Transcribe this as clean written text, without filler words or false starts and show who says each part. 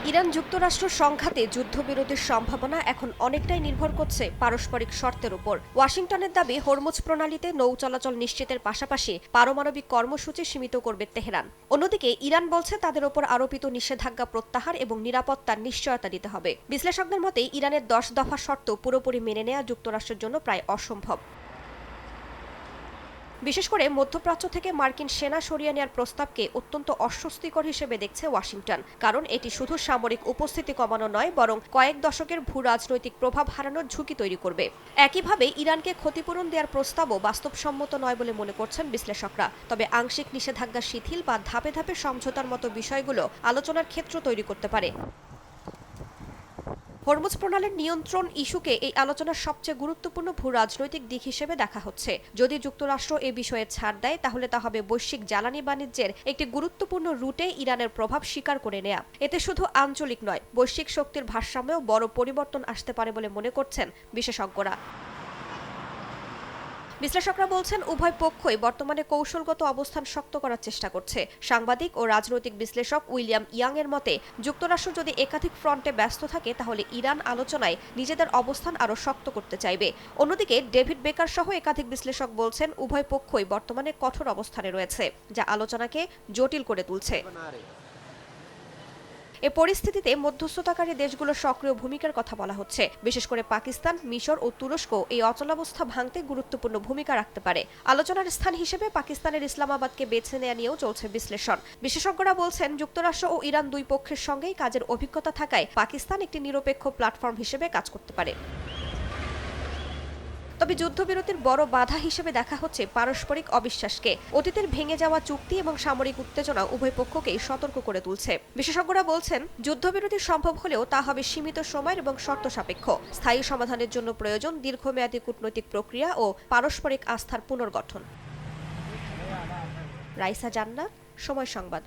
Speaker 1: Iran যুক্তরাষ্ট্র সংঘাতে যুদ্ধবিরতির সম্ভাবনা এখন অনেকটাই নির্ভর করছে পারস্পরিক শর্তের উপর। ওয়াশিংটনের দাবি হরমুজ প্রণালীতে নৌ চলাচল নিশ্চিতের পাশাপাশি পারমাণবিক কর্মসূচি সীমিত করবে তেহরান। অন্যদিকে ইরান বলছে তাদের ওপর আরোপিত নিষেধাজ্ঞা প্রত্যাহার এবং নিরাপত্তার নিশ্চয়তা দিতে হবে। বিশ্লেষকদের মতে ইরানের 10 দফা শর্ত পুরোপুরি মেনে নেওয়া যুক্তরাষ্ট্রের জন্য প্রায় অসম্ভব। বিশেষ করে মধ্যপ্রাচ্য থেকে মার্কিন সেনা সরিয়ে নেওয়ার প্রস্তাবকে অত্যন্ত অস্বস্তিকর হিসেবে দেখছে ওয়াশিংটন, কারণ এটি শুধু সামরিক উপস্থিতি কমানো নয়, বরং কয়েক দশকের ভূ রাজনৈতিক প্রভাব হারানোর ঝুঁকি তৈরি করবে। একইভাবে ইরানকে ক্ষতিপূরণ দেওয়ার প্রস্তাবও বাস্তবসম্মত নয় বলে মনে করছেন বিশ্লেষকরা। তবে আংশিক নিষেধাজ্ঞা শিথিল বা ধাপে ধাপে সমঝোতার মতো বিষয়গুলো আলোচনার ক্ষেত্র তৈরি করতে পারে। হরমুজ প্রণালীর নিয়ন্ত্রণ ইস্যুকে এই আলোচনার সবচেয়ে গুরুত্বপূর্ণ ভূ রাজনৈতিক দিক হিসেবে দেখা হচ্ছে। যদি যুক্তরাষ্ট্র এ বিষয়ে ছাড় দেয়, তাহলে তা হবে বৈশ্বিক জ্বালানি বাণিজ্যের একটি গুরুত্বপূর্ণ রুটে ইরানের প্রভাব স্বীকার করে নেয়া। এতে শুধু আঞ্চলিক নয়, বৈশ্বিক শক্তির ভারসাম্যেও বড় পরিবর্তন আসতে পারে বলে মনে করছেন বিশেষজ্ঞরা। বিশ্লেষকরা বলছেন উভয় পক্ষই বর্তমানে কৌশলগত অবস্থান শক্ত করার চেষ্টা করছে। সাংবাদিক ও রাজনৈতিক বিশ্লেষক উইলিয়াম ইয়াং এর মতে, যুক্তরাষ্ট্র যদি একাধিক ফ্রন্টে ব্যস্ত থাকে, তাহলে ইরান আলোচনায় নিজেদের অবস্থান আরও শক্ত করতে চাইবে। অন্যদিকে ডেভিড বেকার সহ একাধিক বিশ্লেষক বলছেন উভয় পক্ষই বর্তমানে কঠোর অবস্থানে রয়েছে, যা আলোচনাকে জটিল করে তুলছে। এ পরিস্থিতিতে মধ্যস্থতাকারী দেশগুলোর সক্রিয় ভূমিকার কথা বলা হচ্ছে। বিশেষ করে পাকিস্তান, মিশর ও তুরস্ক এই অচলাবস্থা ভাঙতে গুরুত্বপূর্ণ ভূমিকা রাখতে পারে। আলোচনার স্থান হিসেবে পাকিস্তানের ইসলামাবাদকে বেছে নেওয়া নিয়েও চলছে বিশ্লেষণ। বিশেষজ্ঞরা বলছেন যুক্তরাষ্ট্র ও ইরান দুই পক্ষের সঙ্গেই কাজের অভিজ্ঞতা থাকায় পাকিস্তান একটি নিরপেক্ষ প্ল্যাটফর্ম হিসেবে কাজ করতে পারে। তবে যুদ্ধবিরতির বড় বাধা হিসেবে দেখা হচ্ছে পারস্পরিক অবিশ্বাসকে। অতীতের ভেঙে যাওয়া চুক্তি এবং সামরিক উত্তেজনা উভয় পক্ষকেই সতর্ক করে তুলছে। বিশেষজ্ঞরা বলছেন যুদ্ধবিরতি সম্ভব হলেও তা হবে সীমিত সময়ের এবং শর্ত সাপেক্ষ। স্থায়ী সমাধানের জন্য প্রয়োজন দীর্ঘমেয়াদী কূটনৈতিক প্রক্রিয়া ও পারস্পরিক আস্থার পুনর্গঠন। রাইসা জান্নাত, সময় সংবাদ।